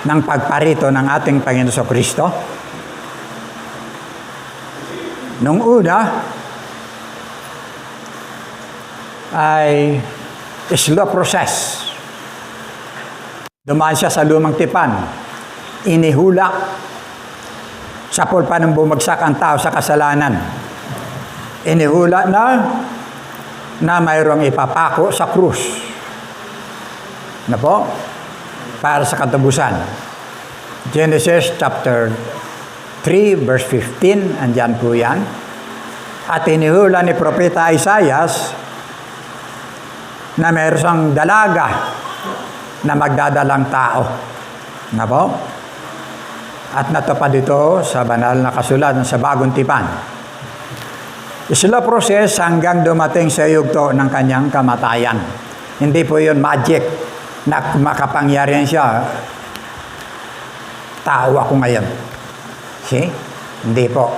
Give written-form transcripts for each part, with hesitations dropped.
ng pagparito ng ating Panginoon Kristo? Nung una, ay slow process. Dumaan siya sa lumang tipan. Inihulak. Sapol pa nang bumagsak ang tao sa kasalanan. Inihulak na mayroong ipapako sa krus. Na po? Para sa katapusan. Genesis chapter 3 verse 15, andyan po yan. At inihula ni Propeta Isaias na mayroon siyang dalaga na magdadalang tao. Na po? At natupad ito sa banal na kasulatan sa Bagong Tipan. Slow process hanggang dumating sa yugto ng kanyang kamatayan. Hindi po yun magic na makapangyarihan siya. Tao ako ngayon. See? Hindi po.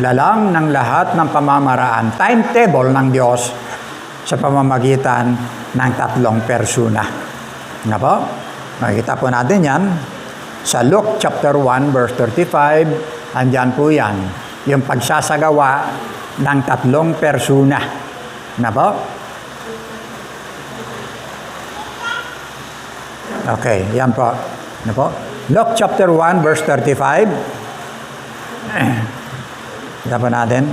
Lalang ng lahat ng pamamaraan, timetable ng Diyos sa pamamagitan ng tatlong persona. Na po? Makikita po natin yan sa Luke chapter 1 verse 35, andyan po yan, yung pagsasagawa ng tatlong persona. Na po? Okay, yan po. Na po? Luke chapter 1 verse 35. Kita po natin.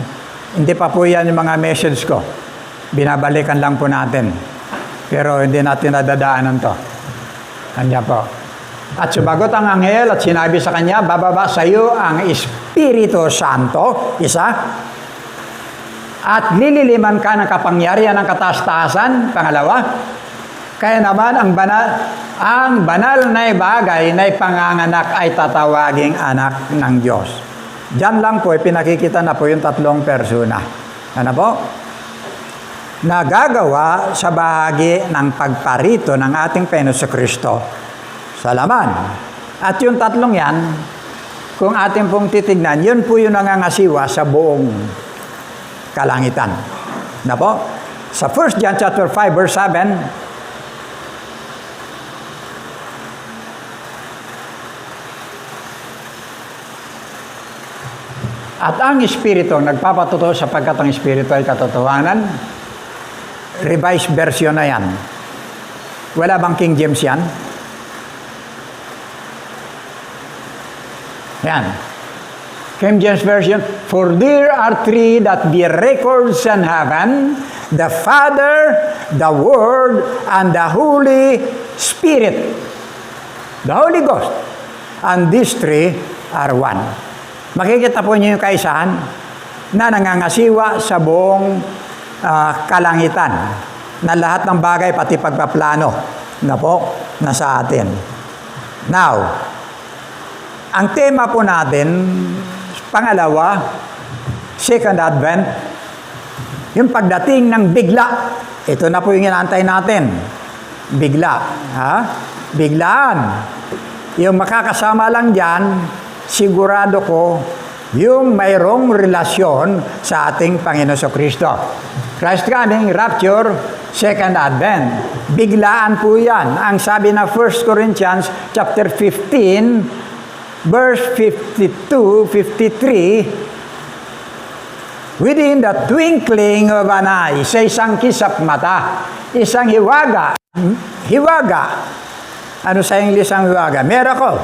Hindi pa po yan yung mga message ko. Binabalikan lang po natin. Pero hindi natin nadadaanan to. Kanya po. At sumagot ang anghel at sinabi sa kanya, bababa sa iyo ang Espiritu Santo, isa. At lililiman ka ng kapangyarihan ng kataas-taasan, pangalawa. Kaya naman ang banal na bagay na ipanganganak ay tatawaging anak ng Diyos. Diyan lang po, pinakikita na po yung tatlong persona. Ano po? Nagagawa sa bahagi ng pagparito ng ating Panginoon Kristo sa laman. At yung tatlong yan, kung ating pong titignan, yun po yung nangangasiwa sa buong kalangitan. Na po? Sa 1 John chapter 5 verse 7, at ang Espiritu ang nagpapatuto sapagkat ang Espiritu ay katotohanan. Revised version na yan. Wala bang King James yan? Yan. King James version, for there are three that bear records in heaven, the Father, the Word, and the Holy Spirit. The Holy Ghost. And these three are one. Makikita po niyo yung kaisahan na nangangasiwa sa buong kalangitan na lahat ng bagay pati pagpaplano na po nasa atin. Now, ang tema po natin, pangalawa, Second Advent, yung pagdating ng bigla. Ito na po yung inaantay natin. Bigla. Ha? Biglaan. Yung makakasama lang dyan, sigurado ko, yung mayroong relasyon sa ating Panginoon Kristo. Christ coming, rapture, Second Advent. Biglaan po yan. Ang sabi na 1 Corinthians chapter 15, verse 52, 53, within the twinkling of an eye, sa isang kisap mata, isang hiwaga. Ano sa English ang hiwaga? Miracle.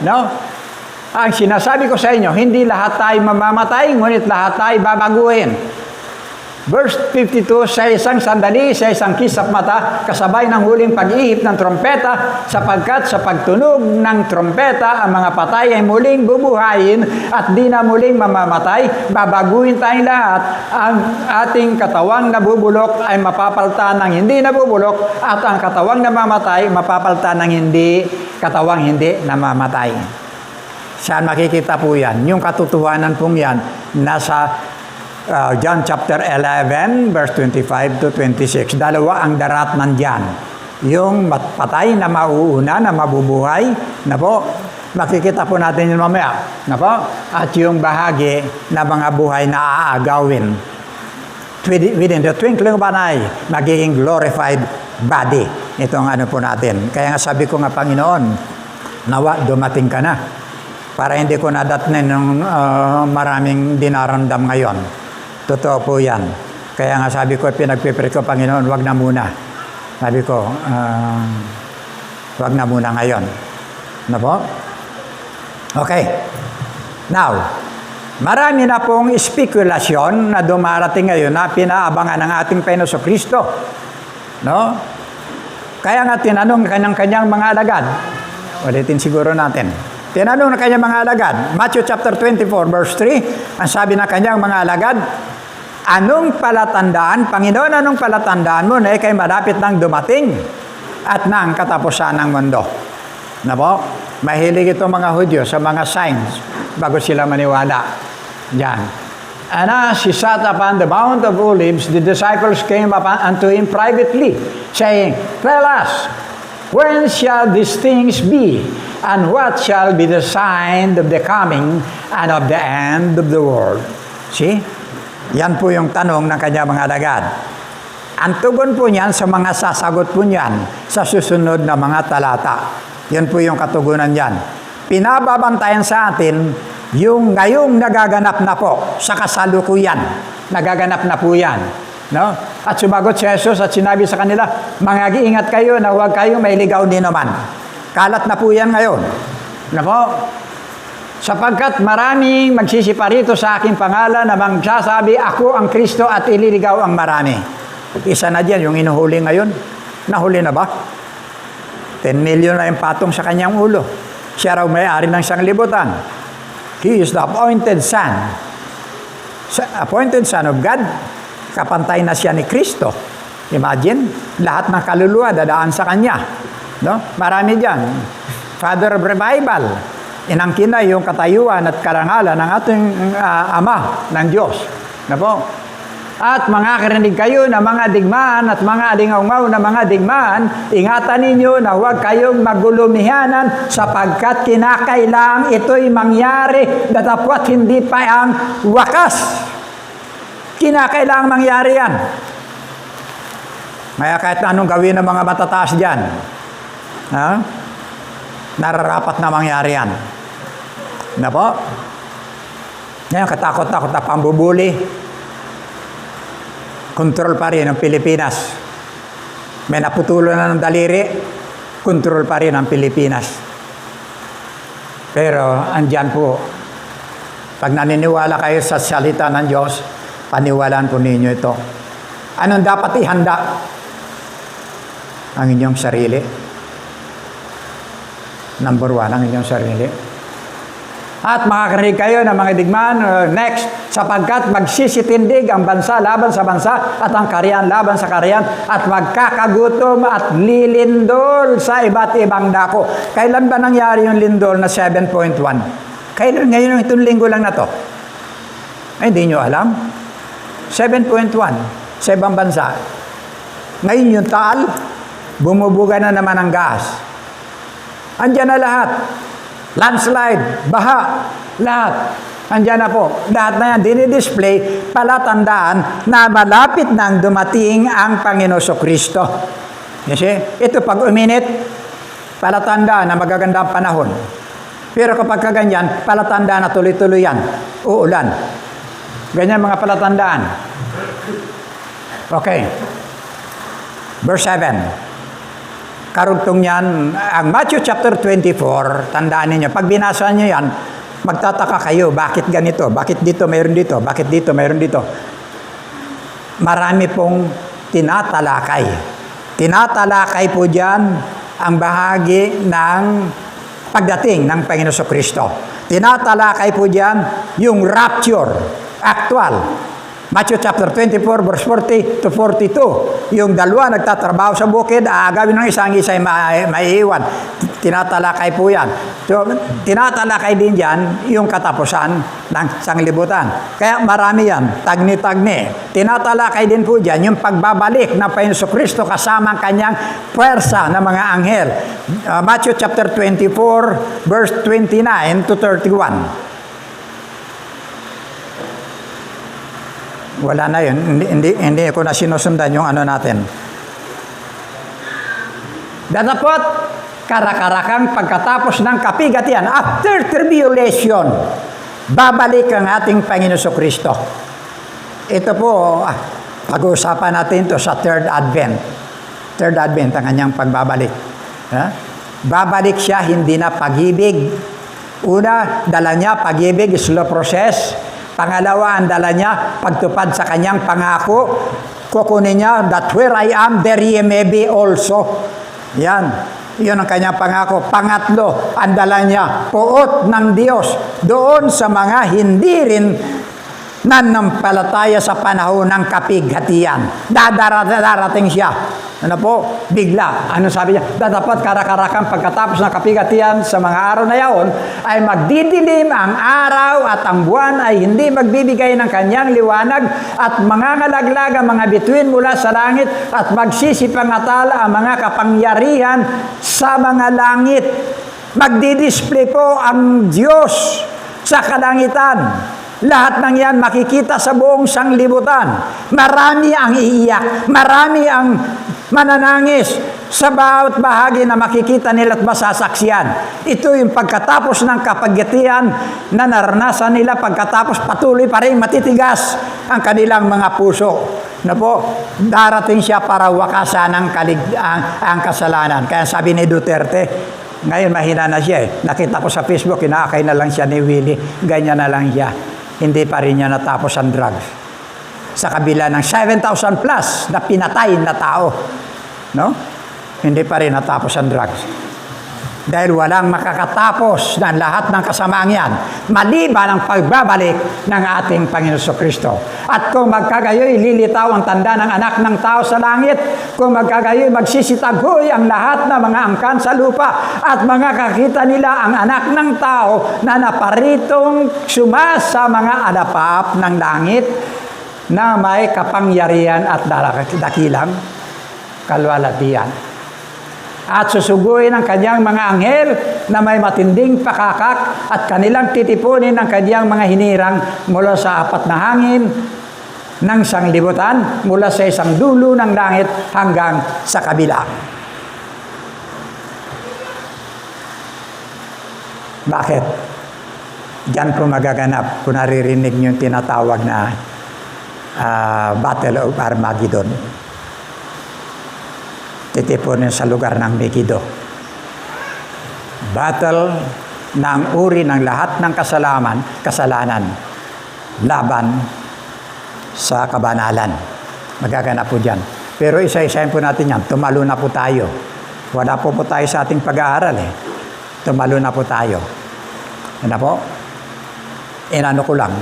No? Ang sinasabi ko sa inyo, hindi lahat tayo mamamatay, ngunit lahat tayo babaguhin. Verse 52, sa isang sandali, sa isang kisap mata, kasabay ng huling pag-ihip ng trompeta, sapagkat sa pagtunog ng trompeta, ang mga patay ay muling bubuhayin at di na muling mamamatay, babaguhin tayong lahat. Ang ating katawang nabubulok ay mapapalta ng hindi nabubulok, at ang katawang namamatay, mapapalta ng katawang hindi namamatay. Saan makikita po yan? Yung katotohanan pong yan, nasa John chapter 11, verse 25 to 26. Dalawa ang daratnan dyan. Yung patay na mauuna, na mabubuhay, na po, makikita po natin yun mamaya. Na po? At yung bahagi na mga buhay na aagawin. Within the twinkling of an eye, magiging glorified body. Itong ano po natin. Kaya nga sabi ko nga, Panginoon, nawa dumating ka na para hindi ko nadatnan ng maraming dinaramdam ngayon. Totoo po yan. Kaya nga sabi ko, pinagpipray ko, Panginoon, wag na muna. Sabi ko, wag na muna ngayon. Ano po? Okay. Now, marami na pong spekulasyon na dumarating ngayon na pinaabangan ng ating Panginoon Kristo. No? Kaya nga tinanong kanyang mga alagad. Ulitin siguro natin. Tinanong ng kanyang mga alagad. Matthew chapter 24 verse 3, ang sabi ng kanyang mga alagad, anong palatandaan, Panginoon, anong palatandaan mo na ikay malapit nang dumating at nang katapusan ng mundo? Na po? Mahilig ito mga Hudyo sa mga signs bago sila maniwala. Yan. And as he sat upon the Mount of Olives, the disciples came up unto him privately, saying, tell us, when shall these things be? And what shall be the sign of the coming and of the end of the world? See? Yan po yung tanong ng kanya mga alagad. Ang tugon po niyan sa mga sasagot po niyan sa susunod na mga talata. Yan po yung katugunan niyan. Pinababantayan sa atin yung ngayong nagaganap na po sa kasalukuyan. Nagaganap na po yan. No? At sumagot si Jesus at sinabi sa kanila, mag-iingat kayo na huwag kayong mailigaw ni naman. Kalat na po yan ngayon. Na po? Sapagkat maraming magsisipa rito sa aking pangalan na magsasabi, ako ang Kristo at ililigaw ang marami. Isa na dyan, yung inuhuli ngayon. Nahuli na ba? 10 million na yung patong sa kanyang ulo. Siya raw may-ari ng sanglibutan. He is the appointed son. Appointed son of God. Kapantay na siya ni Kristo. Imagine, lahat ng kaluluwa dadaan sa kanya. No? Marami dyan. Father of Revival. Inangkin na yung katayuan at karangalan ng ating Ama ng Diyos. Na po? At makakarinig kayo ng mga digmaan at mga alingaungaw na mga digmaan, ingatan ninyo na huwag kayong magulumihanan sapagkat kinakailang ito'y mangyari datapwat hindi pa ang wakas. Kinakailang mangyari yan. Kaya kahit anong gawin ng mga matataas dyan, nararapat na mangyari yan. Na po? Ngayon, katakot-takot na pambubuli. Control pa rin ang Pilipinas. May naputulo na ng daliri, control pa rin ang Pilipinas. Pero, andyan po, pag naniniwala kayo sa salita ng Diyos, paniwalaan po ninyo ito. Anong dapat ihanda? Ang inyong sarili. Number 1, ang inyong sarili. At makakarinig kayo ng mga digmaan, next, sapagkat magsisitindig ang bansa laban sa bansa at ang karyan laban sa karyan at magkakagutom at lilindol sa iba't ibang dako. Kailan ba nangyari yung lindol na 7.1? Kailan? Ngayon itong linggo lang na to. Ay, hindi nyo alam? 7.1 sa ibang bansa. Ngayon yung Taal, bumubuga na naman ang gas. Andyan na lahat. Landslide, baha, lahat. Andiyan na po. Lahat na yan, dinidisplay, palatandaan na malapit nang dumating ang Panginoon Kristo. You see? Ito pag uminit, palatandaan na magaganda ang panahon. Pero kapag kaganyan, palatandaan na tuloy-tuloy yan. Uulan. Ganyan mga palatandaan. Okay. Verse 7. Karugtong niyan, ang Matthew chapter 24, tandaan niyo, pag binasa niyo yan, magtataka kayo, bakit ganito, bakit dito, mayroon dito, bakit dito, mayroon dito. Marami pong tinatalakay. Tinatalakay po diyan ang bahagi ng pagdating ng Panginoon Kristo. Tinatalakay po diyan yung rapture, actual. Matthew chapter 24, verse 40 to 42. Yung dalawa nagtatrabaho sa bukid, aagawin ng isang isa ay maiiwan. Tinatalakay po yan. So, tinatalakay din yan yung katapusan ng sanglibutan. Kaya marami yan, tagni-tagni. Tinatalakay din po dyan yung pagbabalik ng Panginoon Kristo kasama ang kanyang puwersa ng mga anghel. Matthew chapter 24, verse 29 to 31. Wala na yun. Hindi ko na sinusundan yung ano natin. Datapot, karakarakang pagkatapos ng kapigatian, after tribulation, babalik ang ating Panginoon Kristo. Ito po, pag-uusapan natin to sa Third Advent. Third Advent ang kanyang pagbabalik. Babalik siya, hindi na pag-ibig. Una, dala niya pag-ibig, slow process. Pangalawa, ang dala niya pagtupad sa kanyang pangako. Kukunin niya, that where I am, there ye may be also. Yan. Yun ang kanyang pangako. Pangatlo, ang dala niya, puot ng Diyos doon sa mga hindi rin nanampalataya sa panahon ng kapighatian. Darating siya. Ano po? Bigla. Ano sabi niya? Dapat karakarakang pagkatapos ng kapighatian sa mga araw na yaon ay magdidilim ang araw at ang buwan ay hindi magbibigay ng kanyang liwanag at mangangalaglag ang mga bituin mula sa langit at magsisipangatal ang mga kapangyarihan sa mga langit. Magdidisplay po ang Diyos sa kalangitan. Lahat ng yan makikita sa buong sanglibutan. Marami ang iiyak. Marami ang mananangis sa bawat bahagi na makikita nila at masasaksiyan. Ito yung pagkatapos ng kapighatian na naranasan nila, pagkatapos patuloy pa rin matitigas ang kanilang mga puso. Na po, darating siya para wakasan ang kasalanan. Kaya sabi ni Duterte, ngayon mahina na siya eh. Nakita ko sa Facebook, inaakay na lang siya ni Willie. Ganyan na lang siya. Hindi pa rin niya natapos ang drugs. Sa kabila ng 7,000 plus na pinatay na tao. No? Hindi pa rin natapos ang drugs. Dahil walang makakatapos ng lahat ng kasamaang yan, maliban ang pagbabalik ng ating Panginoon Kristo. At kung magkagayoy, lilitaw ang tanda ng anak ng tao sa langit. Kung magkagayoy, magsisitagoy ang lahat ng mga angkan sa lupa. At mga kakita nila ang anak ng tao na naparitong sa mga adapaap ng langit na may kapangyarihan at dakilang kalwalatian. At susuguin ang kanyang mga anghel na may matinding pakakak at kanilang titipunin ang kanyang mga hinirang mula sa apat na hangin ng sanglibutan, mula sa isang dulo ng langit hanggang sa kabila. Bakit? Diyan po magaganap kung naririnig niyo yung tinatawag na Battle of Armageddon. Titipunin sa lugar ng Megiddo. Battle ng uri ng lahat ng kasalanan laban sa kabanalan. Magaganap po dyan. Pero isa-isahin po natin yan. Tumalo na po tayo. Wala po tayo sa ating pag-aaral eh. Tumalo na po tayo. Ano po? Inano ko lang.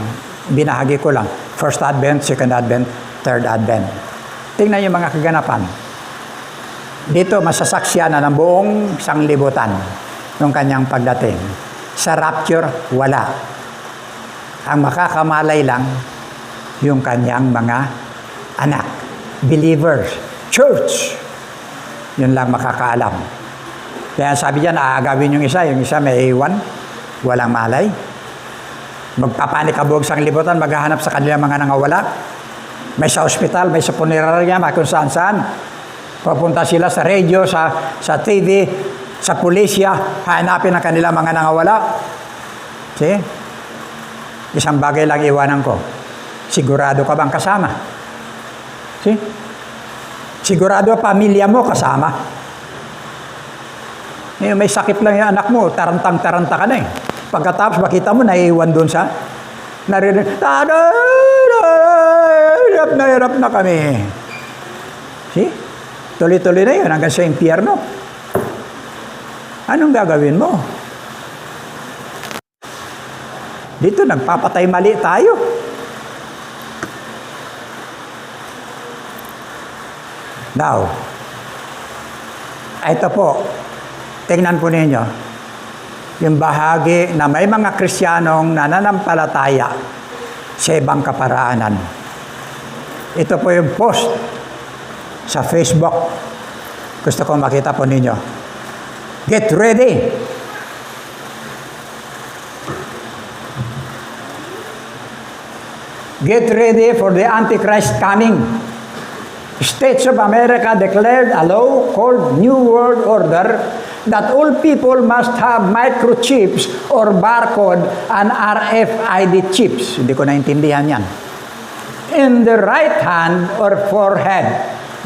Binahagi ko lang. First Advent, Second Advent, Third Advent. Tingnan yung mga kaganapan. Dito, masasaksyan na ng buong sanglibutan ng kanyang pagdating. Sa rapture, wala. Ang makakamalay lang, yung kanyang mga anak, believers, church. Yun lang makakaalam. Kaya sabi diyan, aagawin yung isa may iwan, walang malay. Magpapanikabog sa sanglibutan, maghahanap sa kanilang mga nangawala. May sa ospital, may sa punerarya, may kung saan-saan. Papunta sila sa radio, sa TV, sa pulisya, hanapin ang kanilang mga nangawala. See? Isang bagay lang iwanan ko. Sigurado ka bang kasama? See? Sigurado pamilya mo kasama. May sakit lang yung anak mo, tarantang-taranta ka na eh. Pagkatapos, makita mo, naiiwan doon sa narinig, hirap na kami. See? Tuloy-tuloy na yun hanggang sa impyerno. Anong gagawin mo? Dito, nagpapatay mali tayo. Now, ito po, tingnan po ninyo, yung bahagi na may mga Kristiyanong nananampalataya sa ibang kaparaanan. Ito po yung post sa Facebook. Gusto ko makita po ninyo. Get ready. Get ready for the Antichrist coming. States of America declared a law called New World Order that all people must have microchips or barcode and RFID chips. Hindi ko naintindihan yan. In the right hand or forehead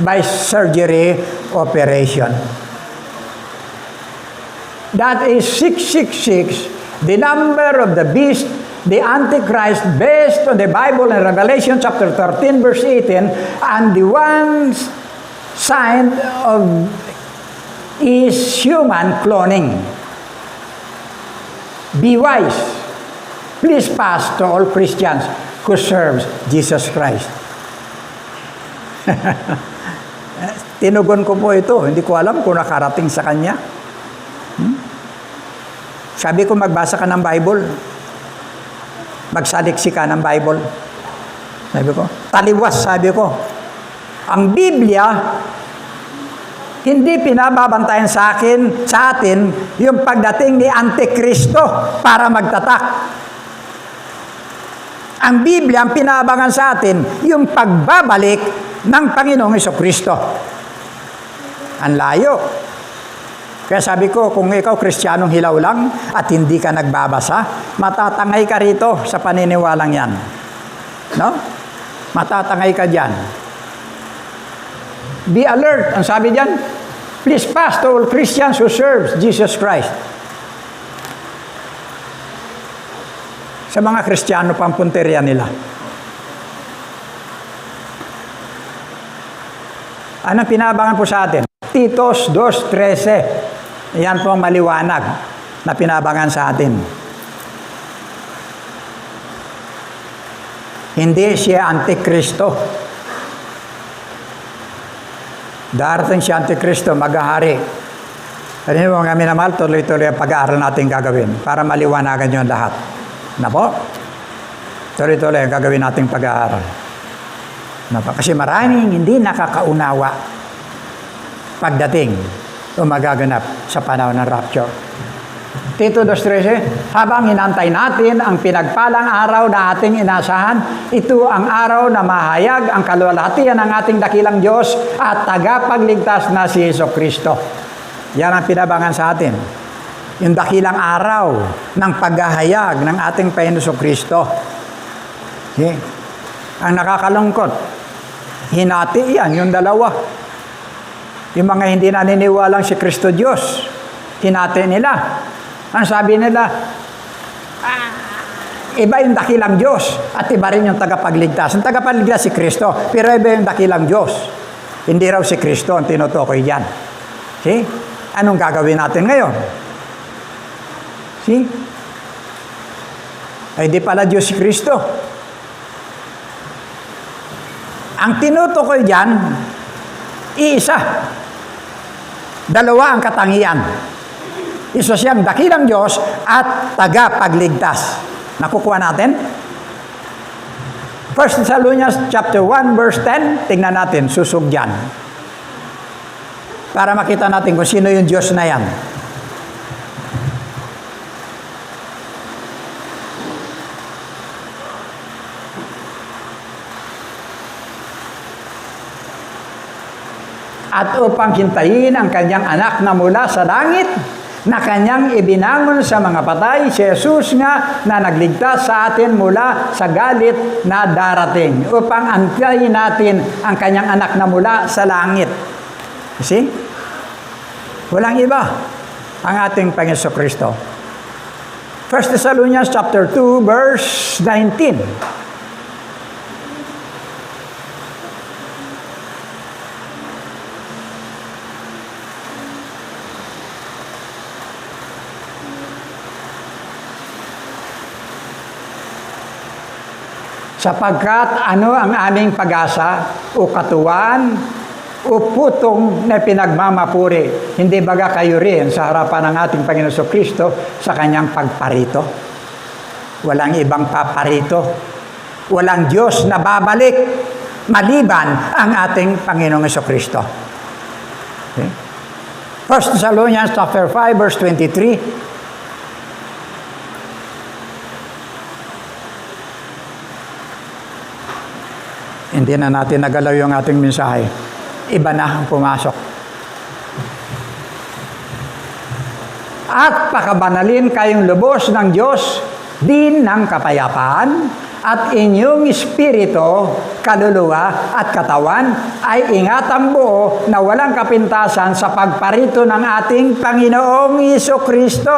by surgery operation. That is 666, the number of the beast, the Antichrist, based on the Bible in Revelation chapter 13, verse 18, and the one sign of is human cloning. Be wise. Please pass to all Christians who serves Jesus Christ. Tinugon ko po ito. Hindi ko alam kung nakarating sa kanya. Sabi ko, magbasa ka ng Bible. Magsaliksi ka ng Bible. Sabi ko, taliwas, sabi ko. Ang Biblia, hindi pinababantayan sa atin yung pagdating ni Antikristo para magtatak. Ang Biblia, ang pinabangan sa atin, yung pagbabalik ng Panginoong Jesucristo. Ang layo. Kaya sabi ko, kung ikaw Kristiyanong hilaw lang at hindi ka nagbabasa, matatangay ka rito sa paniniwalang yan. No? Matatangay ka dyan. Be alert. Ang sabi dyan, please pass to all Christians who serves Jesus Christ. Sa mga Kristiyano, pampunteriya nila. Anong pinabangan po sa atin? Titos 2:13. Yan po ang maliwanag na pinabangan sa atin. Hindi siya Antikristo. Darating si Antikristo, maghahari. Ano mo kami na mahal, tuloy-tuloy ang pag-aaral natin gagawin para maliwanagan yun lahat. Na po? Tuloy-tuloy ang gagawin nating pag-aaral. Na po? Kasi maraming hindi nakakaunawa pagdating o magaganap sa panahon ng rapture. Tito 2:13, habang inantay natin ang pinagpalang araw na ating inasahan, ito ang araw na mahayag ang kaluwalhatian ng ating dakilang Diyos at tagapagligtas na si Jesucristo. Yan ang pinabangan sa atin. Yung dakilang araw ng paghahayag ng ating Panginoon Jesucristo. Okay? Ang nakakalungkot, hinati yan, yung dalawa. Yung mga hindi naniniwalang si Kristo Diyos, hinati nila. Ang sabi nila, iba yung dakilang Diyos at iba rin yung tagapagligtas. Ang tagapagligtas si Kristo, pero iba yung dakilang Diyos. Hindi raw si Kristo ang tinutukoy diyan. See? Anong gagawin natin ngayon? See? Ay di pala Diyos si Kristo. Ang tinutukoy diyan, iisa. Dalawa ang katangian. Isa siyang dakilang Diyos at tagapagligtas. Nakukuha natin? 1 Thessalonians chapter 1 verse 10, tingnan natin, susog dyan. Para makita natin kung sino yung Diyos na yan. At upang hintayin ang kanyang anak na mula sa langit, na kanyang ibinangon sa mga patay, si Jesus nga na nagligtas sa atin mula sa galit na darating. Upang antayin natin ang kanyang anak na mula sa langit. See? Walang iba ang ating Panginoon Kristo. 1 Thessalonians chapter 2 verse 19. Sapagkat ano ang aming pag-asa o katuwaan o putong na pinagmamapuri, hindi baga kayo rin sa harapan ng ating Panginoon Kristo sa kanyang pagparito. Walang ibang paparito. Walang Diyos na babalik maliban ang ating Panginoong Kristo. Okay? 1 Thessalonians chapter 5 verse 23. Hindi na natin nagalaw yung ating mensahe. Iba na ang pumasok. At pakabanalin kayong lubos ng Diyos din ng kapayapaan, at inyong espiritu, kaluluwa at katawan ay ingatang buo na walang kapintasan sa pagparito ng ating Panginoong Hesukristo.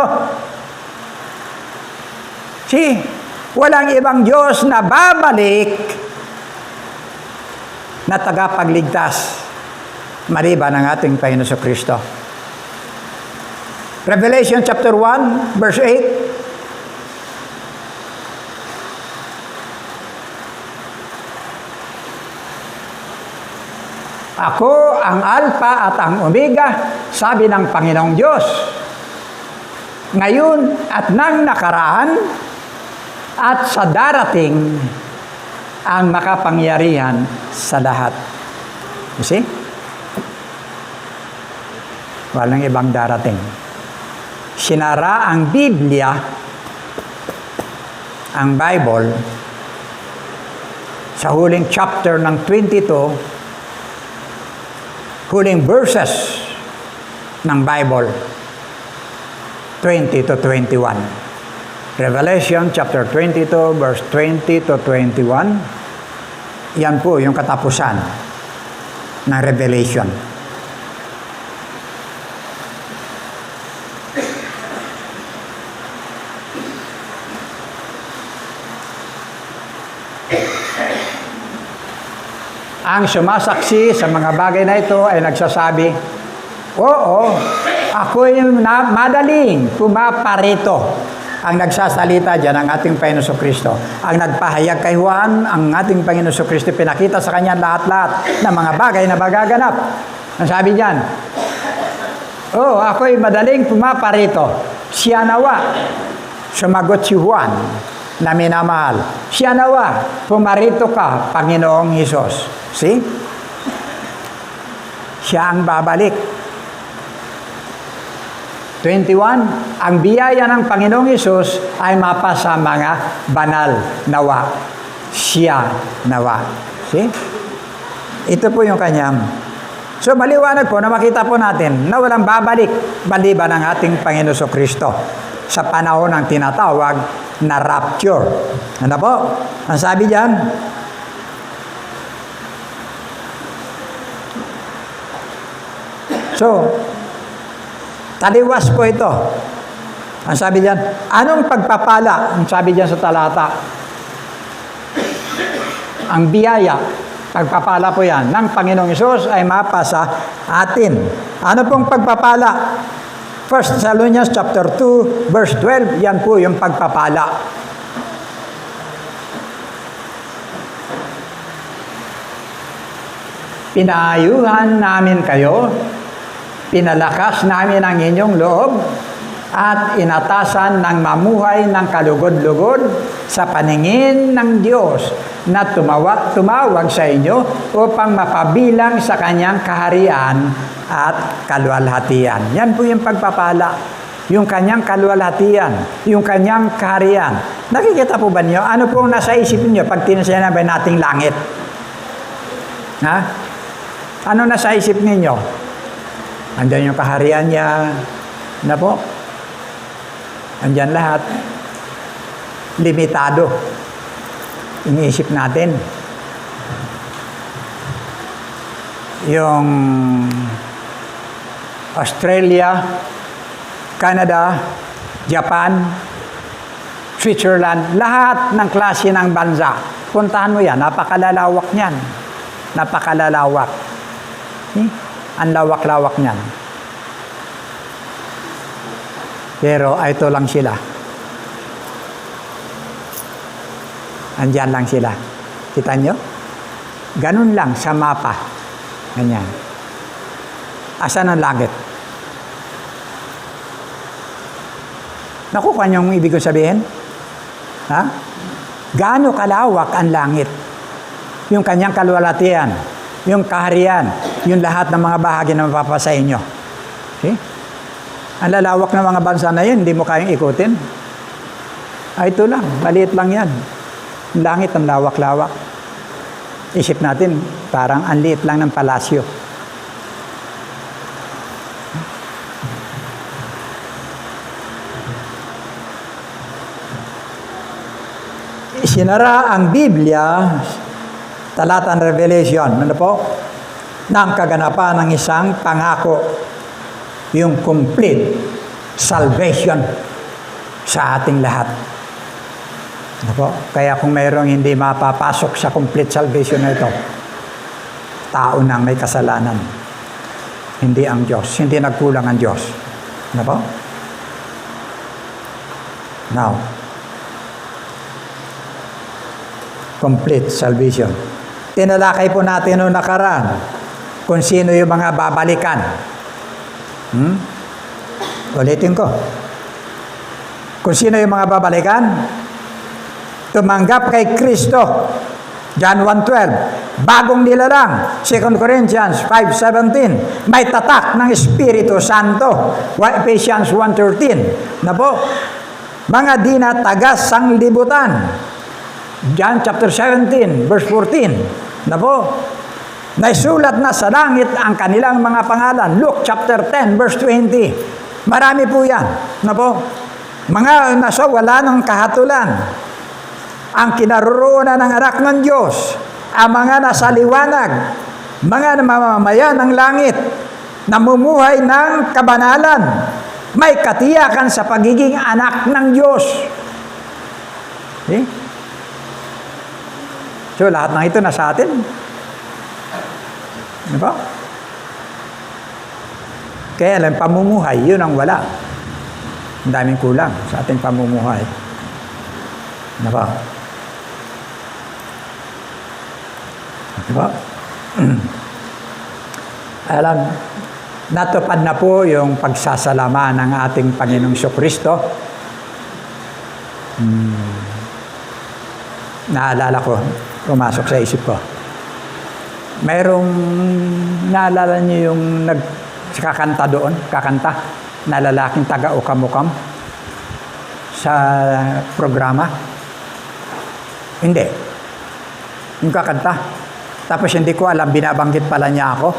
Walang ibang Diyos na babalik na tagapagligtas maliban ng ating Panginoong Hesukristo. Revelation chapter 1, verse 8. Ako ang Alpha at ang Omega, sabi ng Panginoong Diyos. Ngayon at nang nakaraan at sa darating ang makapangyarihan sa lahat. You see? Walang ibang darating. Sinara ang Biblia, ang Bible, sa huling chapter ng 22, huling verses ng Bible, 20 to 21. Revelation chapter 22, verse 20 to 21. Yan po yung katapusan ng Revelation. Ang sumasaksi sa mga bagay na ito ay nagsasabi, oo, ako'y madaling pumaparito. Ang nagsasalita dyan ang ating Panginoon Jesucristo. Ang nagpahayag kay Juan, ang ating Panginoon Jesucristo, pinakita sa kanya lahat-lahat ng mga bagay na magaganap. Ang sabi dyan, oo, ako'y madaling pumaparito. Siya nawa, sumagot si Juan na minamahal. Siya nawa, pumarito ka, Panginoong Hesus. See? Siya ang babalik. 21, ang biyaya ng Panginoong Hesus ay mapasa mga banal nawa. Siya nawa. See? Ito po yung kanyang. So, maliwanag po na makita po natin na walang babalik maliban ng ating Panginoon Jesucristo sa panahon ng tinatawag na rapture. Ano po? Ang sabi diyan, so, taliwas po ito. Ang sabi diyan, anong pagpapala? Ang sabi diyan sa talata, ang biyaya, pagpapala po yan, ng Panginoong Hesus ay mapasa atin. Ano pong pagpapala? 1 Thessalonians chapter 2, verse 12, yan po yung pagpapala. Pinaayuhan namin kayo, pinalakas namin ang inyong loob, at inatasan ng mamuhay ng kalugod-lugod sa paningin ng Diyos na tumawag sa inyo upang mapabilang sa kanyang kaharian at kaluwalhatian. Yan po yung pagpapala, yung kanyang kaluwalhatian, yung kanyang kaharian. Nakikita po ba niyo? Ano po nasa isip niyo pag tinasinabi nating langit? Ha? Ano nasa isip ninyo? Andiyan yung kaharian niya. Na po? Andiyan lahat. Limitado. Iniisip natin. Yung Australia, Canada, Japan, Switzerland, lahat ng klase ng bansa. Puntahan mo yan. Napakalalawak niyan. Napakalalawak. Ang lawak-lawak niyan. Pero ito lang sila. Andiyan lang sila. Kita nyo? Ganun lang sa mapa. Ganyan. Asan ang langit? Nakukuha niyo ang ibig ko sabihin? Ha? Gaano kalawak ang langit? Yung kanyang kaluwalhatian, yung kaharian, yung lahat ng mga bahagi na mapapasa inyo. Okay? Ang lalawak ng mga bansa na yun, hindi mo kayang ikutin. Ito lang, maliit lang yan. Langit ang lawak-lawak. Isip natin, parang ang liit lang ng palasyo. Isinara ang Biblia, talata ng Revelation, ano po? Ng kaganapan ng isang pangako, yung complete salvation sa ating lahat. Ano po? Kaya kung mayroong hindi mapapasok sa complete salvation na ito, tao na may kasalanan. Hindi ang Diyos. Hindi nagkulang ang Diyos. Ano po? Now, complete salvation. Tinalakay po natin noong nakaraan kung sino yung mga babalikan. Ulitin ko. Kung sino yung mga babalikan, tumanggap kay Kristo. John 1:12. Bagong nilalang. 2 Corinthians 5:17. May tatak ng Espiritu Santo. Ephesians 1:13. Na po, mga di na tagas sanglibutan. John chapter 17, verse 14. Na po, naisulat na sa langit ang kanilang mga pangalan. Luke chapter 10, verse 20. Marami po yan. Na po, mga nasa wala ng kahatulan. Ang kinaroroonan ng anak ng Diyos. Ang mga nasa liwanag. Mga namamayan ng langit. Namumuhay ng kabanalan. May katiyakan sa pagiging anak ng Diyos. Okay? So, lahat ng ito nasa atin. Ano ba? Kaya lang, pamumuhay, yun ang wala. Ang daming kulang sa ating pamumuhay. Ano ba? Ano ba? Alam, natupad na po yung pagsasalama ng ating Panginoong Kristo. Naalala ko, pumasok sa isip ko. Mayroong, naalala niyo yung kakanta doon, na lalaking taga-ukam-ukam sa programa? Hindi. Yung kakanta. Tapos hindi ko alam, binabanggit pala niya ako.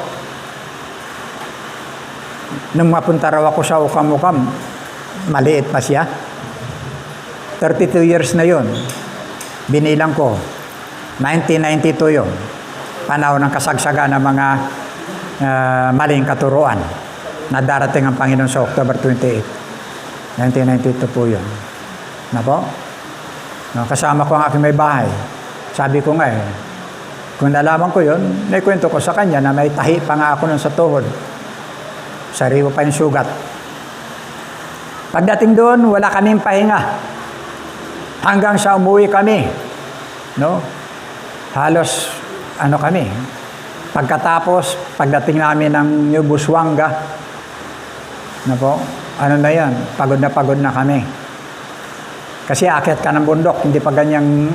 Nung mapunta raw ako sa ukam-ukam, maliit pa siya. 32 years na yun. Binilang ko, 1992 yun. Panahon ng kasagsagan ng mga maling katuruan na darating ang Panginoon sa October 28. 1992 po yun. Na po? Kasama ko ang aking may bahay. Sabi ko nga kung nalaman ko yun, naikwento ko sa kanya na may tahi pa nga ako nun sa tuhod. Sariwa pa yung sugat. Pagdating doon, wala kaming pahinga. Hanggang sa umuwi kami. No? Halos, kami. Pagkatapos, pagdating namin ng New Busuanga, na yan, pagod na kami. Kasi aakyat ka ng bundok, hindi pa ganyang,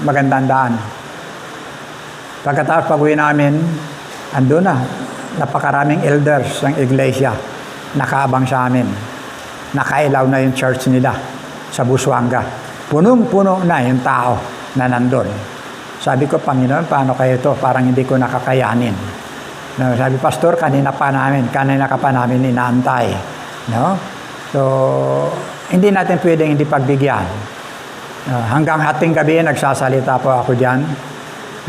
magandang daan. Pagkatapos pag-uwi namin, andun na, napakaraming elders ng iglesia, nakaabang sa amin. Nakailaw na yung church nila sa Busuanga. Punong-puno na yung tao na nandun. Sabi ko, Panginoon, paano kayo ito? Parang hindi ko nakakayanin. No, sabi, Pastor, kanina ka pa namin inaantay. No? So, hindi natin pwedeng hindi pagbigyan. Hanggang hating gabi, nagsasalita po ako dyan.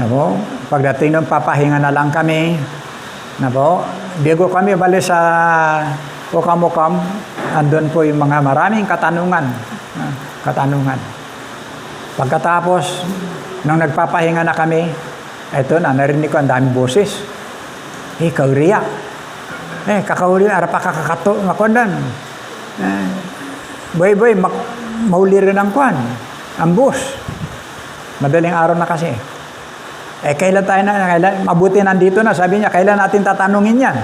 No? Pagdating nung papahinga na lang kami, bigo kami bali sa Ukam-Ukam, andun po yung mga maraming katanungan. Pagkatapos, nung nagpapahinga na kami, eto na, narinig ko ang daming boses. Kauriya. Kakauriya, arapa kakakato, makondan. Boy, mauli rin ang kwan. Ang bus. Madaling araw na kasi. Kailan tayo mabuti nandito na, sabi niya, kailan natin tatanungin yan?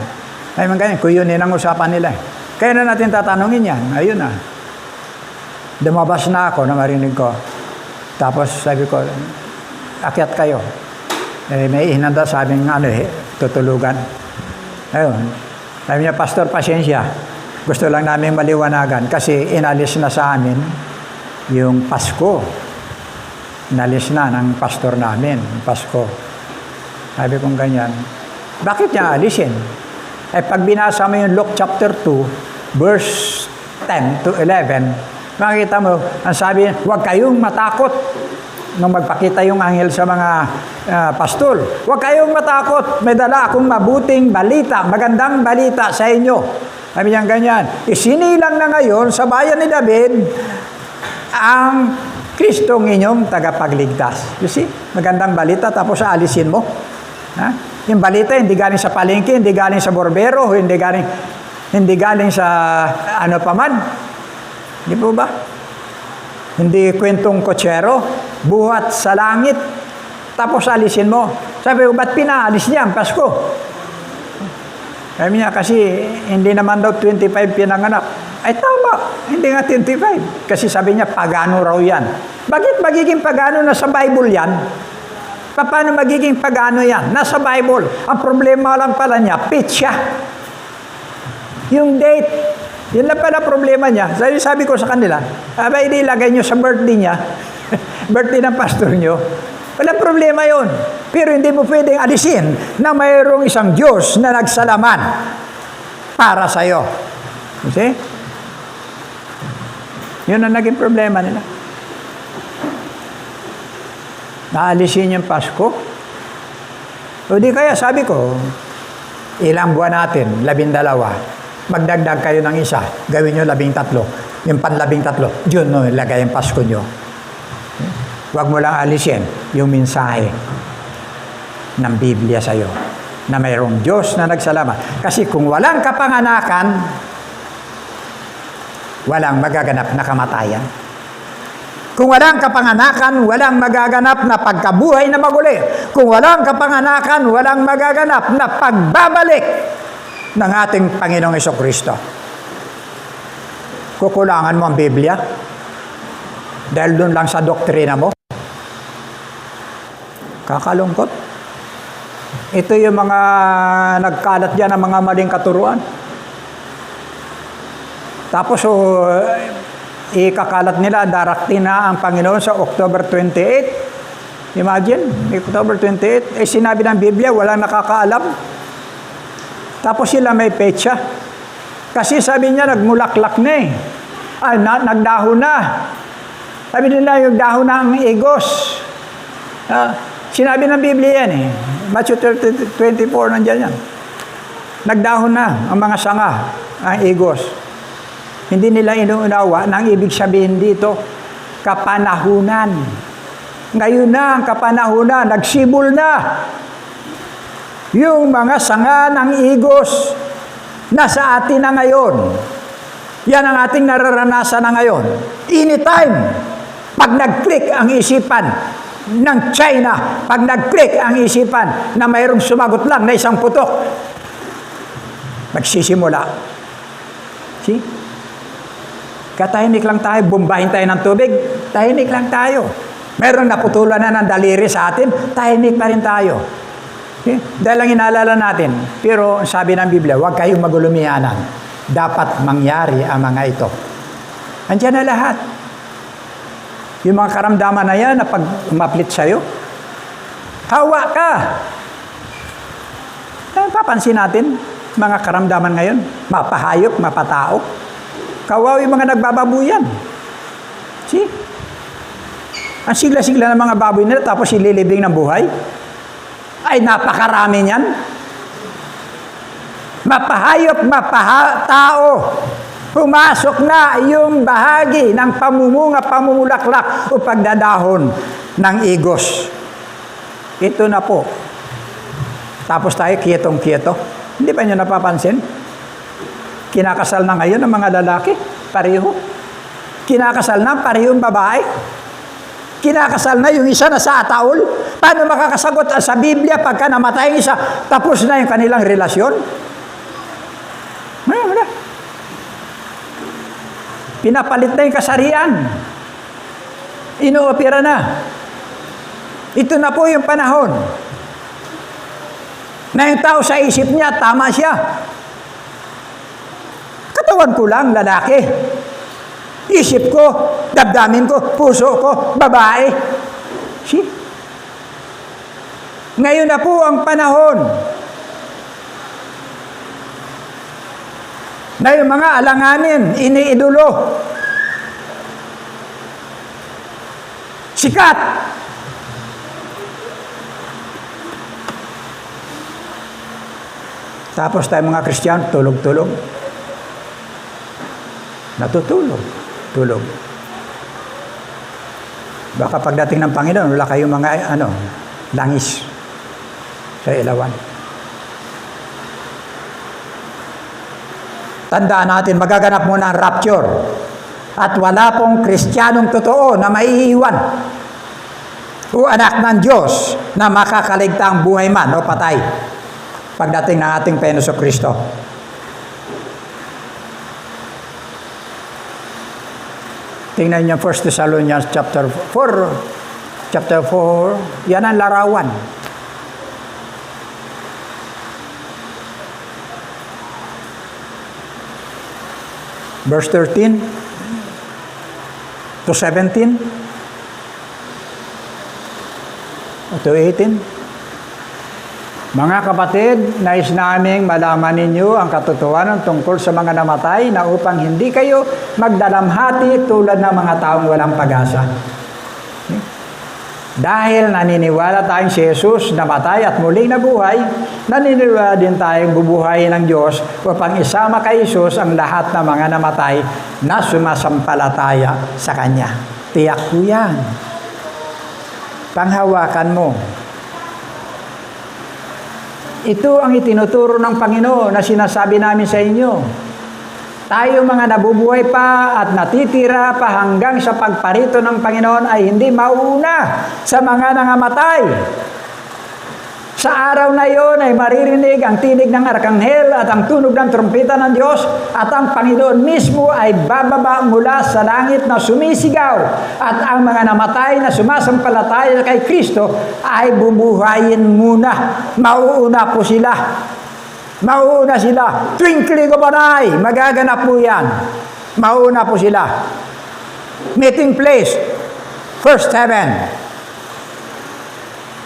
Ay, ganyan, kung yun ang usapan nila. Kailan natin tatanungin yan? Ayun na. Dumabas na ako na marinig ko. Tapos sabi ko, akyat kayo. May ihinanda sabing tutulugan. Ayun. Sabi niya, Pastor, pasensya. Gusto lang namin maliwanagan kasi inalis na sa amin yung Pasko. Inalis na ng pastor namin, Pasko. Sabi kong ganyan. Bakit niya alisin? Eh pag binasa mo yung Luke chapter 2, verse 10 to 11, makikita mo, ang sabi, huwag kayong matakot nung magpakita yung anghel sa mga pastol. Huwag kayong matakot, may dala akong mabuting balita, magandang balita sa inyo. Sabi niya ganyan, isinilang na ngayon sa bayan ni David ang Kristong inyong tagapagligtas. You see? Magandang balita, tapos aalisin mo. Ha? Yung balita, hindi galing sa palengke, hindi galing sa borbero, hindi galing sa ano paman. Hindi po ba? Hindi kwentong kotsero, buhat sa langit, tapos alisin mo. Sabi ko, ba't pinaalis niya ang Pasko? Sabi niya, kasi hindi naman daw 25 pinanganak. Ay tama, hindi nga 25. Kasi sabi niya, pagano raw yan. Bakit magiging pagano? Nasa Bible yan. Paano magiging pagano yan? Nasa Bible. Ang problema lang pala niya, petsa. Yung date, yun lang pala problema niya. Sabi ko sa kanila, abay ilagay nyo sa birthday niya, birthday ng pastor nyo, walang problema yon. Pero hindi mo pwedeng alisin na mayroong isang Diyos na nagsalaman para sa'yo. You see? Yun ang naging problema nila. Naalisin yung Pasko. O di kaya sabi ko, ilang buwan natin, 12. Magdagdag kayo ng isa, gawin nyo 13. Yung pan-13, yun no, ilagay yung Pasko nyo. Huwag mo lang alisin yung mensahe ng Biblia sa'yo, na mayroong Diyos na nagsalamat. Kasi kung walang kapanganakan, walang magaganap na kamatayan. Kung walang kapanganakan, walang magaganap na pagkabuhay na maguli. Kung walang kapanganakan, walang magaganap na pagbabalik ng ating Panginoong Hesukristo. Kukulangan mo ang Biblia dahil doon lang sa doktrina mo. Kakalungkot. Ito yung mga nagkalat dyan ng mga maling katuruan. Tapos ikakalat nila, darating na ang Panginoon sa October 28. Imagine, October 28. Sinabi ng Biblia, walang nakakaalam. Tapos sila may petsa. Kasi sabi niya, nagmulaklak na eh. Nagdahon na. Sabi nila, yung dahon na ang igos. Sinabi ng Biblia yan eh. Matthew 24, nandiyan yan. Nagdahon na ang mga sanga, ang igos. Hindi nila inuunawa na ang ibig sabihin dito, kapanahunan. Ngayon na ang kapanahunan, nagsibol na. Yung mga sanga ng igos nasa atin na ngayon. Yan ang ating nararanasan na ngayon. Anytime, pag nag-click ang isipan ng China, pag nag-click ang isipan na mayroong sumagot lang na isang putok, magsisimula. See? Katahimik lang tayo, bombahin tayo ng tubig, tahimik lang tayo. Meron naputulan na ng daliri sa atin, tahimik pa rin tayo. Okay? Dahil lang inaalala natin. Pero sabi ng Biblia, huwag kayong magulumianan. Dapat mangyari ang mga ito. Andiyan na lahat. Yung mga karamdaman na yan na pag umaplit sa'yo, hawa ka. Papansin natin, mga karamdaman ngayon, mapahayop, mapatao. Kawawi mga nagbababuyan. See? Ang sigla-sigla ng mga baboy nila tapos ililibing ng buhay. Ay, napakarami niyan. Mapahayop, mapatao. Pumasok na yung bahagi ng pamumunga, pamumulaklak o pagdadahon ng igos. Ito na po. Tapos tayo kiyetong-kiyeto. Hindi ba nyo napapansin? Kinakasal na ngayon ng mga lalaki, pareho. Kinakasal na, parehong babae. Kinakasal na yung isa na sa ataol. Paano makakasagot sa Biblia pagka namatay yung isa, tapos na yung kanilang relasyon? Wala. Pinapalit na yung kasarian. Inuopera na. Ito na po yung panahon na yung tao sa isip niya, tama siya. Katawan ko lang, lalaki. Isip ko, damdamin ko, puso ko, babae. See? Ngayon na po ang panahon na yung mga alanganin, iniidolo, sikat. Tapos tayo mga Kristiyano, tulog-tulog. Natutulog. Tulog. Baka pagdating ng Panginoon, wala kayong mga langis sa ilawan. Tandaan natin, magaganap muna ang rapture. At wala pong Kristiyanong totoo na maiiwan o anak ng Diyos na makakaligtaang buhay man o patay pagdating ng ating Panginoon Kristo. Tingnan niyo 1 Thessalonians chapter 4. Chapter 4, yan ang larawan. Verse 13 to 17 to 18. Mga kapatid, nais naming malaman ninyo ang katotohanan tungkol sa mga namatay na upang hindi kayo magdalamhati tulad ng mga taong walang pag-asa. Dahil naniniwala tayong si Jesus namatay at muling nabuhay, naniniwala din tayong bubuhayin ng Diyos upang isama kay Jesus ang lahat ng mga namatay na sumasampalataya sa Kanya. Tiyak po yan. Panghawakan mo. Ito ang itinuturo ng Panginoon na sinasabi namin sa inyo. Tayo mga nabubuhay pa at natitira pa hanggang sa pagparito ng Panginoon ay hindi mauuna sa mga nangamatay. Sa araw na iyon ay maririnig ang tinig ng arkanghel at ang tunog ng trumpeta ng Diyos at ang Panginoon mismo ay bababa mula sa langit na sumisigaw at ang mga namatay na sumasampalataya kay Kristo ay bubuhayin muna. Mauuna po sila. Mauuna sila. Twinkling of an eye. Magaganap po yan. Mauuna po sila. Meeting place. First heaven.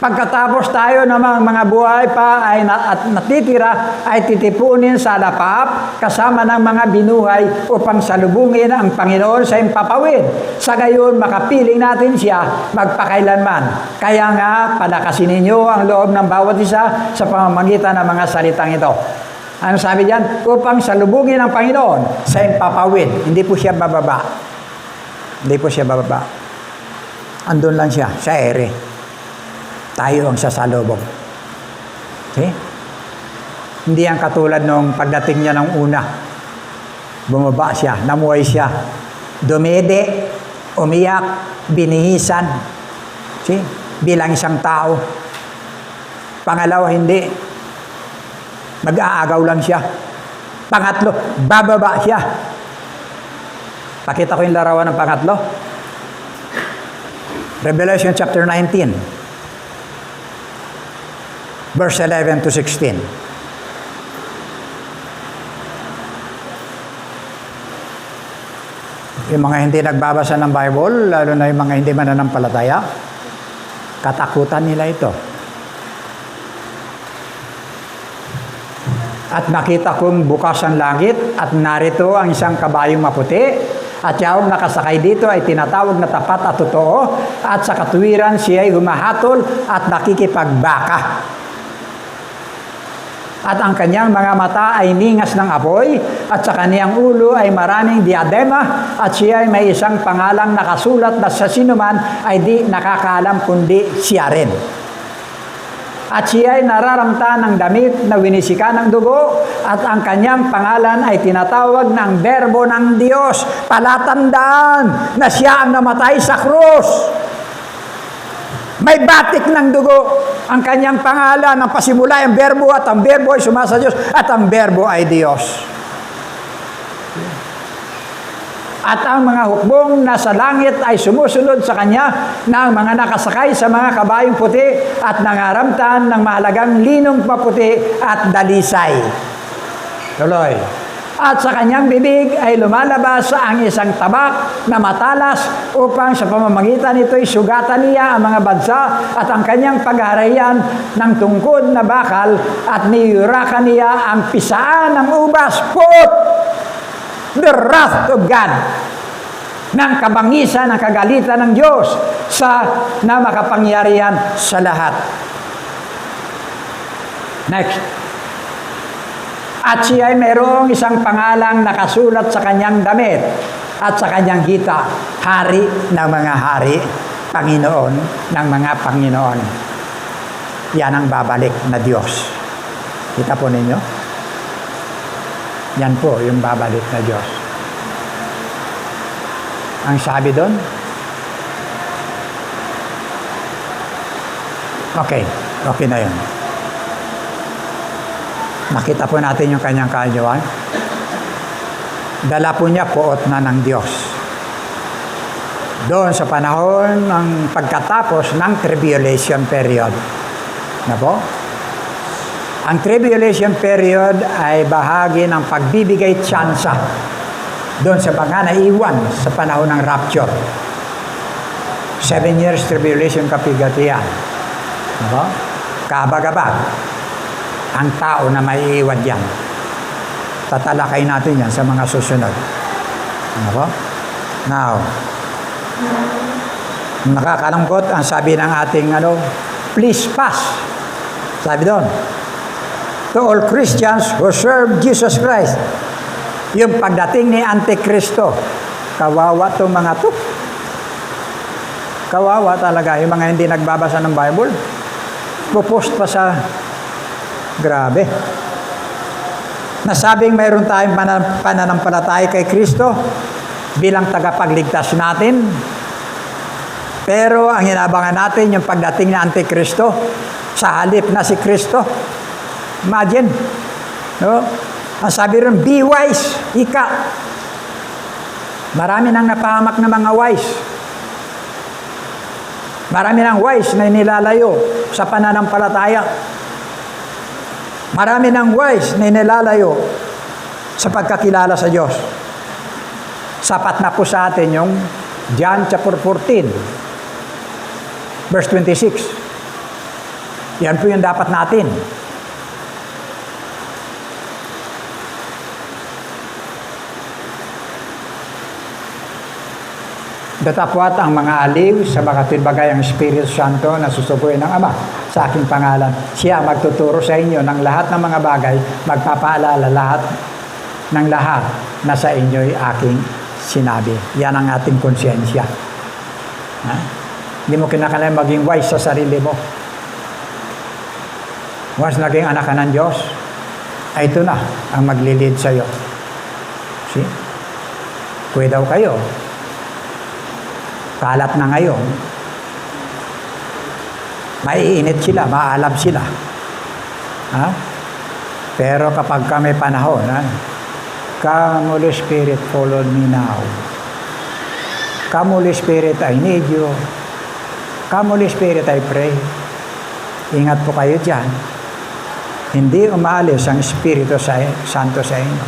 Pagkatapos tayo ng mga buhay pa at natitira ay titipunin sa lapap kasama ng mga binuhay upang salubungin ang Panginoon sa impapawid. Sa gayon, makapiling natin siya magpakailanman. Kaya nga, palakasin ninyo ang loob ng bawat isa sa pamamagitan ng mga salitang ito. Ano sabi diyan? Upang salubungin ang Panginoon sa impapawid. Hindi po siya bababa. Hindi po siya bababa. Andun lang siya, sa ere. Tayo ang sasalubong. Okay? Hindi ang katulad nung pagdating niya ng una. Bumaba siya, namuhay siya. Dumede, umiyak, binihisan. See? Bilang isang tao. Pangalawa, hindi. Mag-aagaw lang siya. Pangatlo, bababa siya. Pakita ko yung larawan ng pangatlo. Revelation chapter 19. Verse 11 to 16. Yung mga hindi nagbabasa ng Bible, lalo na yung mga hindi mananampalataya, katakutan nila ito. At nakita kong bukas ang langit at narito ang isang kabayong maputi at yung nakasakay dito ay tinatawag na tapat at totoo at sa katuwiran siya ay humahatol at nakikipagbaka. At ang kanyang mga mata ay ningas ng apoy, at sa kanyang ulo ay maraming diadema, at siya ay may isang pangalang nakasulat na sa sinuman ay di nakakaalam kundi siya rin. At siya ay nararamta ng damit na winisika ng dugo, at ang kanyang pangalan ay tinatawag ng Berbo ng Diyos. Palatandaan na siya ang namatay sa krus. May batik ng dugo. Ang kanyang pangalan, ang pasimula ay ang Berbo, at ang Berbo ay sumasa Diyos, at ang Berbo ay Diyos. At ang mga hukbong nasa langit ay sumusunod sa kanya na ang mga nakasakay sa mga kabayong puti at nangaramtan ng mahalagang linong paputi at dalisay. Tuloy. At sa kanyang bibig ay lumalabas ang isang tabak na matalas upang sa pamamagitan nito'y sugatan niya ang mga bansa at ang kanyang paghaharian ng tungkod na bakal at niyurakan niya ang pisaan ng ubas. Put the wrath of God, ng kabangisan, ng kagalitan ng Diyos na makapangyarihan sa lahat. Next. At siya ay mayroong isang pangalang nakasulat sa kanyang damit at sa kanyang hita, Hari ng mga hari, Panginoon ng mga Panginoon. Yan ang babalik na Diyos. Kita po ninyo? Yan po yung babalik na Diyos. Ang sabi doon, okay na yun. Nakita po natin yung kanyang kaanyuan. Dala po niya puot na ng Diyos. Doon sa panahon ng pagkatapos ng tribulation period. Na po? Ang tribulation period ay bahagi ng pagbibigay tsansa doon sa mga naiwan sa panahon ng rapture. 7 years tribulation kapigatian. Na po? Kabag-abag ang tao na maiiwan yan. Tatalakay natin yan sa mga susunod. Ano po? Now, nakakalungkot ang sabi ng ating please pass. Sabi doon, to all Christians who serve Jesus Christ. Yung pagdating ni Antikristo, kawawa itong mga to. Kawawa talaga yung mga hindi nagbabasa ng Bible. Pupost pa sa grabe. Nasabing mayroon tayong pananampalataya kay Kristo bilang tagapagligtas natin. Pero ang inabangan natin yung pagdating ng Antikristo sa halip na si Kristo. Imagine. No? Ang sabi rin, be wise. Ika. Marami nang napahamak na mga wise. Marami nang wise na inilalayo sa pananampalataya. Marami ng wise na inilalayo sa pagkakilala sa Diyos. Sapat na po sa atin yung John chapter 14, verse 26. Yan po yung dapat natin. Datapwat ang mga aliw sa makatibagay ang Espiritu Santo na susubuin ng Ama sa aking pangalan. Siya magtuturo sa inyo ng lahat ng mga bagay, magpapaalala lahat ng lahat na sa inyo'y aking sinabi. Yan ang ating konsyensya. Hindi mo kinakailangan maging wise sa sarili mo. Once naging anak ka ng Diyos, ay ito na ang maglilid sa iyo. See? Kuwi daw kayo. Kalat na ngayon, maiinit sila, maaalam sila. Ha? Pero kapag kami panahon, Come, Holy Spirit, follow me now. Come, Holy Spirit, I need you. Come, Holy Spirit, I pray. Ingat po kayo dyan. Hindi umaalis ang Espiritu Santo sa inyo.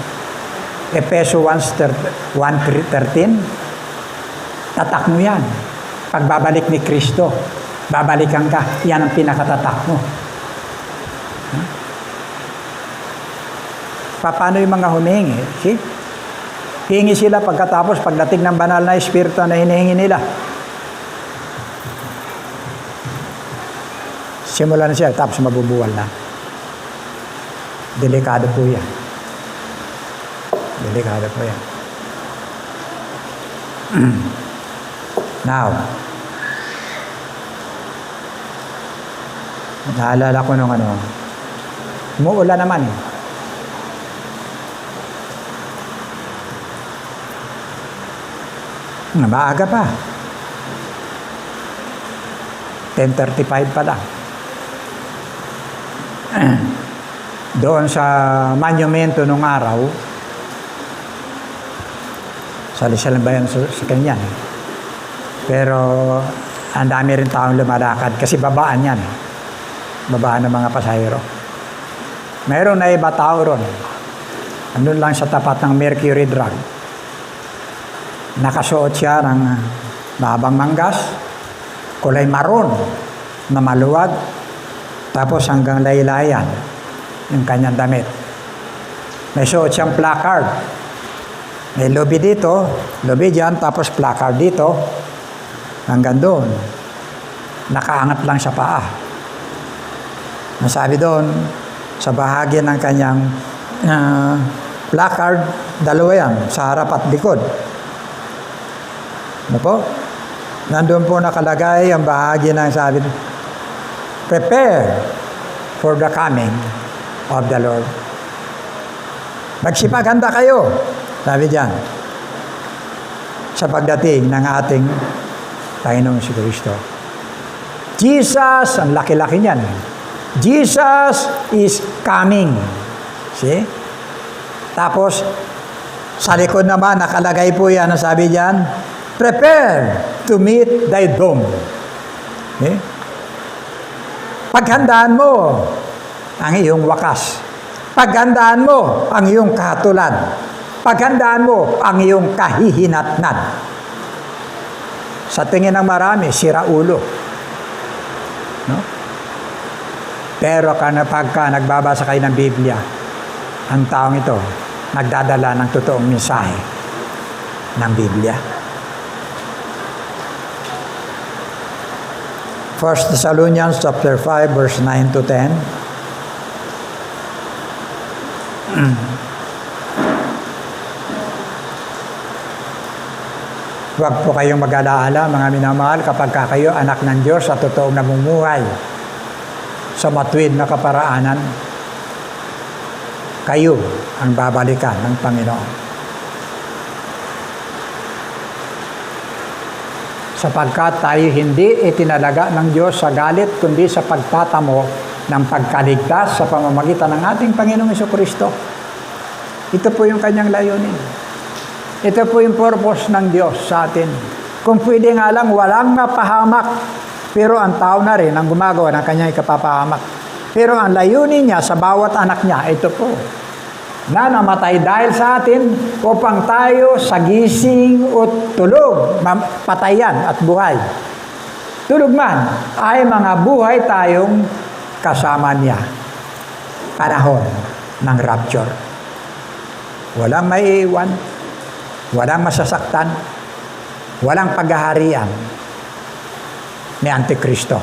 Efeso 1:13, tatak mo yan. Pagbabalik ni Kristo, babalikan ka. Yan ang pinakatatak mo. Paano yung mga humingi? See? Hingi sila pagkatapos, pagdating ng banal na Espiritu na hinihingi nila. Simula na siya, tapos mabubuwal na. Delikado po yan. Delikado po yan. Now, naalala ko nung umuulan naman eh. Maaga pa. 10:35 pa lang. Doon sa monumento nung araw, sali-sali ba yan sa kanya? Pero ang dami rin taong lumalakad kasi babaan yan. Babaan ng mga pasahero. Mayroon na iba tao ron. Andun lang sa tapat ng Mercury Drug. Nakasuot siya ng mahabang manggas, kulay maroon na maluwag, tapos hanggang laylayan yung kanyang damit. May suot siyang placard. May lobby dito, lobby dyan, tapos placard dito, hanggang doon. Nakaangat lang sa paa. Nasabi doon, sa bahagi ng kanyang placard, dalawa yan, sa harap at likod. Ano po? Nandun po nakalagay ang bahagi ng sabi, prepare for the coming of the Lord. Magsipaganda kayo, sabi diyan, sa pagdating ng ating Panginoong Kristo. Jesus, ang laki-laki niyan. Jesus is coming. See? Tapos, sa likod naman, nakalagay po yan, ang sabi diyan, prepare to meet thy doom. Okay? Paghandaan mo ang iyong wakas. Paghandaan mo ang iyong kahatulan. Paghandaan mo ang iyong kahihinatnan. Sa tingin ng marami, sira ulo. No? Pero pagka nagbabasa kayo ng Biblia, ang taong ito nagdadala ng totoong mensahe ng Biblia. 1 Thessalonians chapter 5 verse 9 to 10. Huwag po kayong mag-alaala, mga minamahal, kapag kayo anak ng Diyos at totoong namumuhay sa matuwid na kaparaanan, kayo ang babalikan ng Panginoon. Sapagkat tayo hindi itinalaga ng Diyos sa galit, kundi sa pagtatamo ng pagkaligtas sa pamamagitan ng ating Panginoong Jesucristo. Ito po yung kanyang layunin. Ito po yung purpose ng Diyos sa atin. Kung pwede nga lang, walang mapahamak. Pero ang tao na rin ang gumagawa ng kanyang ikapapahamak. Pero ang layunin niya sa bawat anak niya, ito po, na namatay dahil sa atin upang tayo sa gising o tulog, patayan at buhay. Tulog man, ay mga buhay tayong kasama niya. Panahon ng rapture. Walang maiiwan, walang masasaktan, walang paghaharian ni Antikristo.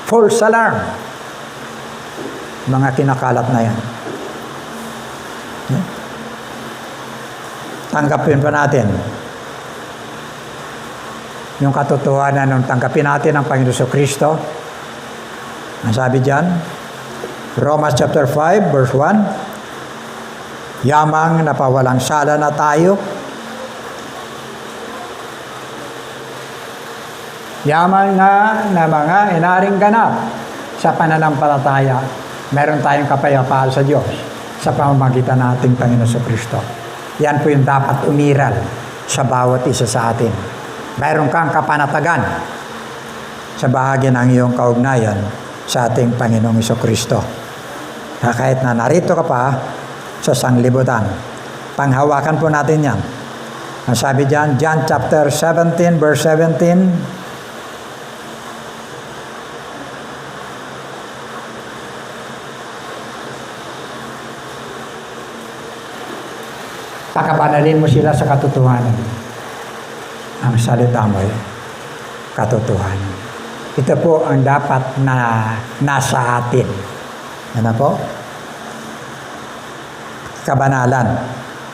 False alarm. Mga kinakalat na yan. Tanggapin pa natin yung katotohanan ng tanggapin natin ang Panginoon Jesucristo. Ang sabi dyan, Romans chapter 5 verse 1, yamang napawalang sala na tayo, yamang na mga inaring ganap sa pananampalataya, meron tayong kapayapaan sa Diyos sa pamamagitan ng ating Panginoon Jesucristo. Yan po yung dapat umiral sa bawat isa sa atin. Mayroon kang kapanatagan sa bahagi ng iyong kaugnayan sa ating Panginoong Jesucristo. Kahit na narito ka pa sa sanglibutan, panghawakan po natin yan. Ang sabi dyan, John chapter 17 verse 17, pakabanalin mo sila sa katotohanan. Ang salita mo ay katotohanan. Ito po ang dapat na nasa atin. Ano po? Kabanalan.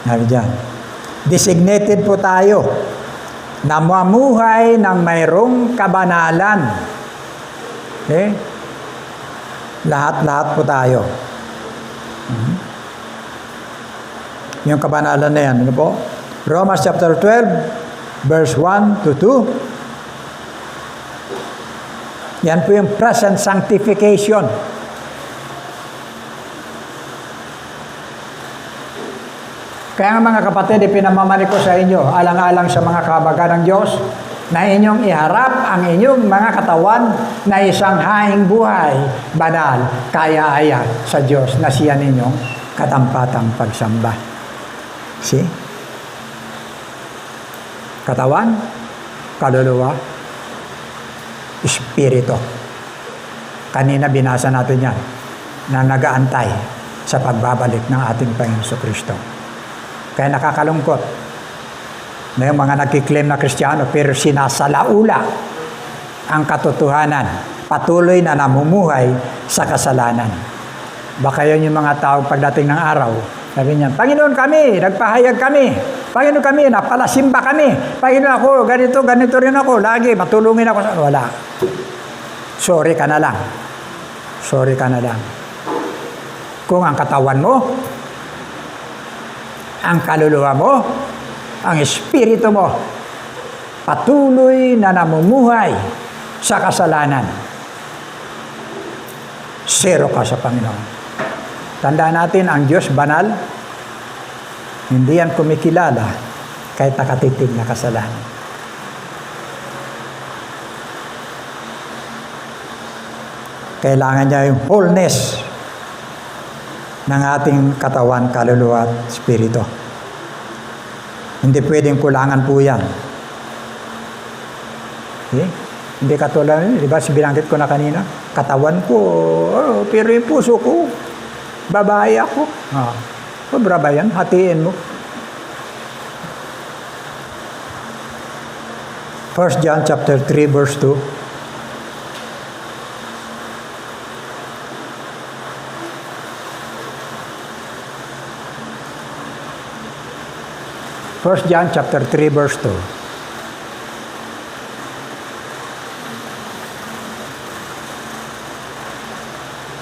Sabi dyan. Designated po tayo na mamuhay ng mayroong kabanalan. Okay? Lahat-lahat po tayo. Yung kabanalan na yan, ano po? Romans chapter 12, verse 1 to 2. Yan po yung present sanctification. Kaya nga mga kapatid, ipinamamani ko sa inyo, alang-alang sa mga kahabagan ng Diyos, na inyong iharap ang inyong mga katawan na isang haing buhay, banal, kaya-aya sa Diyos na siya ninyong katampatang pagsamba. See? Katawan, kaluluwa, espiritu. Kanina binasa natin yan, na nag-aantay sa pagbabalik ng ating Panginoon Kristo. Kaya nakakalungkot na yung mga nagkiklaim na Kristiyano pero sinasalaula ang katotohanan, patuloy na namumuhay sa kasalanan. Baka yun yung mga tao pagdating ng araw, sabi niya, Panginoon kami, nagpahayag kami, Panginoon kami, napalasimba kami, Panginoon ako, ganito rin ako, lagi, matulungin ako. Wala. Sorry ka na lang. Sorry ka na lang. Kung ang katawan mo, ang kaluluwa mo, ang espiritu mo, patuloy na namumuhay sa kasalanan, zero ka sa Panginoon. Tandaan natin, ang Diyos banal, hindi yan kumikilala kahit nakatitig na kasalanan. Kailangan niya yung wholeness ng ating katawan, kaluluwa at espiritu. Hindi pwedeng kulangan po yan. Okay? Hindi katulad, di ba, binanggit ko na kanina, katawan ko, pero yung puso ko, babae ako. Sobra ba yan? Hatiin mo. 1 John chapter 3 verse 2. 1 John chapter 3 verse 2.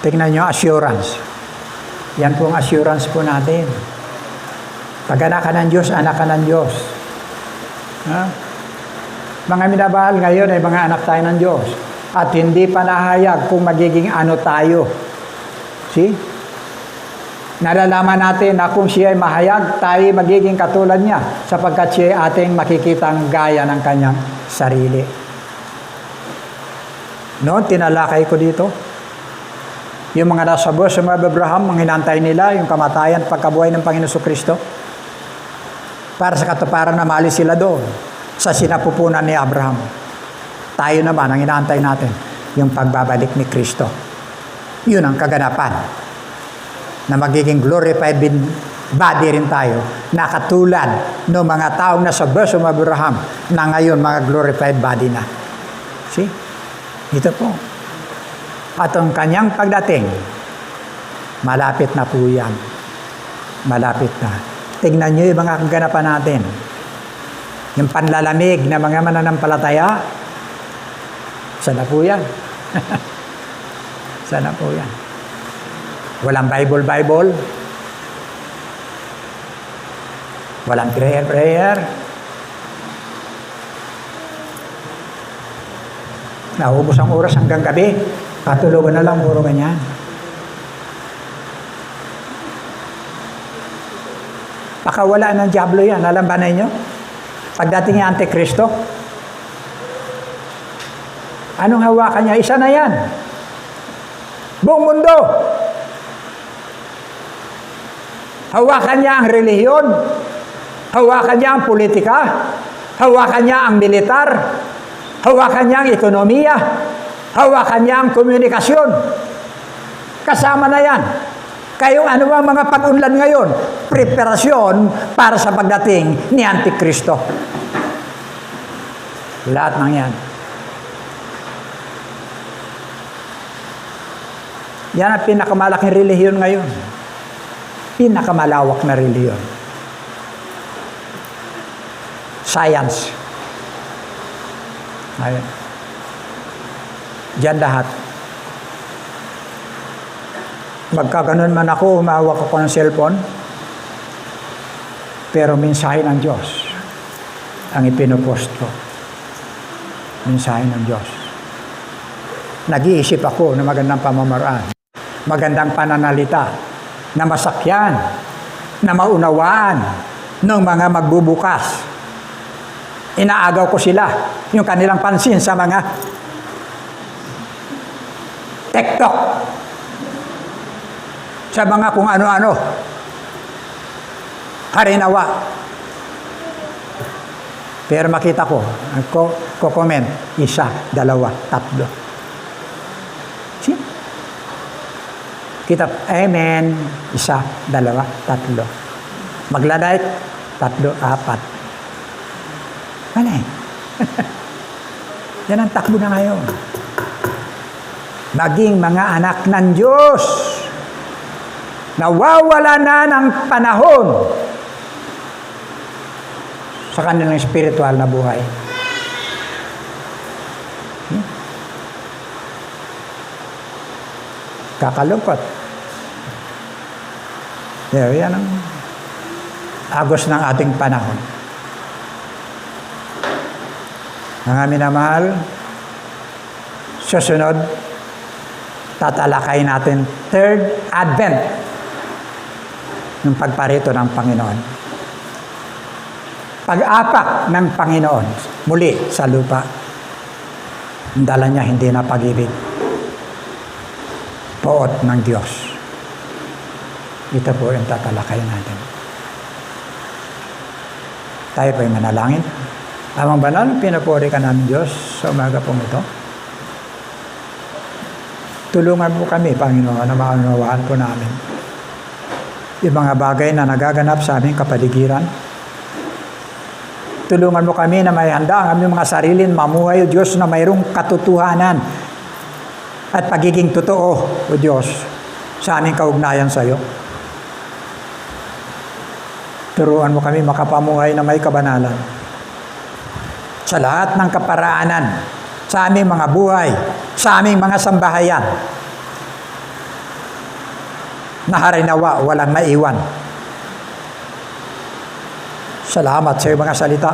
Tingnan nyo, assurance. Yan po ang assurance po natin. Pag anak ka ng Diyos, anak ka ng Diyos. Ha? Mga minabahal, ngayon ay mga anak tayo ng Diyos. At hindi pa nahayag kung magiging ano tayo. See? Nalalaman natin na kung siya ay mahayag, tayo magiging katulad niya sapagkat siya ay ating makikitang gaya ng kanyang sarili. Noon, tinalakay ko dito. Yung mga nasa buhay sa mga Abraham, ang hinantay nila, yung kamatayan at pagkabuhay ng Panginoon Kristo. Para sa katuparan na maalis sila doon sa sinapupunan ni Abraham. Tayo naman, ang hinantay natin, yung pagbabalik ni Kristo. Yun ang kaganapan. Na magiging glorified body rin tayo, na katulad ng mga taong nasa bosom of Abraham, na ngayon mga glorified body na. See? Ito po. At ang kanyang pagdating, malapit na po yan. Malapit na. Tignan nyo yung mga kaganapan natin. Yung panlalamig na mga mananampalataya, sana po yan. Sana po yan. Walang Bible. Walang prayer. Naubos ang oras hanggang gabi. Patulugan na lang, puro ganyan. Pakawala ng Diablo yan. Alam ba na inyo? Pagdating yung Antikristo, anong hawakan niya? Isa na yan. Buong mundo. Hawakan niya ang relihiyon, hawakan niya ang politika, hawakan niya ang militar, hawakan niya ang ekonomiya, hawakan niya ang komunikasyon. Kasama na yan. Kayong ano bang mga pag-unlad ngayon? Preparasyon para sa pagdating ni Antikristo. Lahat ng yan. Yan ang pinakamalaking relihiyon ngayon. Pinakamalawak na reliyon. Science. Ayun. Diyan lahat. Magkaganon man ako, umawak ako ng cellphone, pero mensahe ng Diyos ang ipinupost ko. Mensahe ng Diyos. Nag-iisip ako ng magandang pamamaraan, magandang pananalita, na masakyan, na maunawaan ng mga magbubukas. Inaagaw ko sila, yung kanilang pansin sa mga TikTok. sa mga kung ano-ano. Harinawa. Pero makita ko, comment, 1, 2, 3. See? Kita, amen, 1, 2, 3. Magla-like, 3, 4. Ano eh? Yan ang takbo na ngayon. Maging mga anak ng Diyos. Nawawala na ng panahon sa kanilang spiritual na buhay. Kakalungkot. Yan ang agos ng ating panahon. Mga minamahal, susunod, tatalakay natin third advent ng pagparito ng Panginoon. Pag-apak ng Panginoon muli sa lupa. Ang dala niya hindi na pag-ibig. Poot ng Diyos. Ito po yung tatalakay natin. Tayo po'y manalangin. Amang banal, pinupuri ka ng Diyos sa umaga pong ito. Tulungan mo kami, Panginoon, na maunawaan po namin yung mga bagay na nagaganap sa aming kapaligiran. Tulungan mo kami na may handa ang aming mga sarili, mamuhay, O Diyos, na mayroong katotohanan at pagiging totoo, O Diyos, sa aming kaugnayan sa iyo. Turuan mo kami makapamuhay na may kabanalan sa lahat ng kaparaanan, sa aming mga buhay, sa aming mga sambahayan. Na harinawa, walang naiwan. Salamat sa iyong mga salita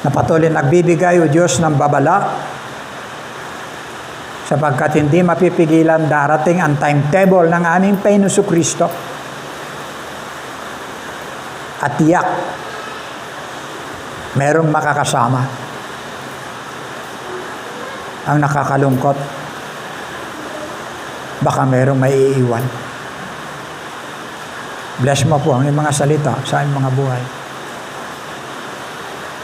na patuloy nagbibigay, O Diyos, ng babala sapagkat hindi mapipigilan darating ang timetable ng aming Panginoon Kristo. At tiyak, merong makakasama. Ang nakakalungkot, baka merong may iiwan. Bless mo po ang iyong mga salita sa aming mga buhay.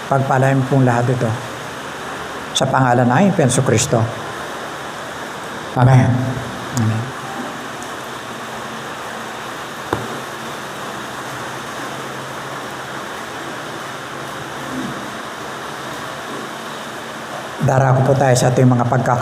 Pagpalain mo pong lahat ito. Sa pangalan ng aming Panginoon Kristo. Amen. Amen. Darako po tayo sa ating mga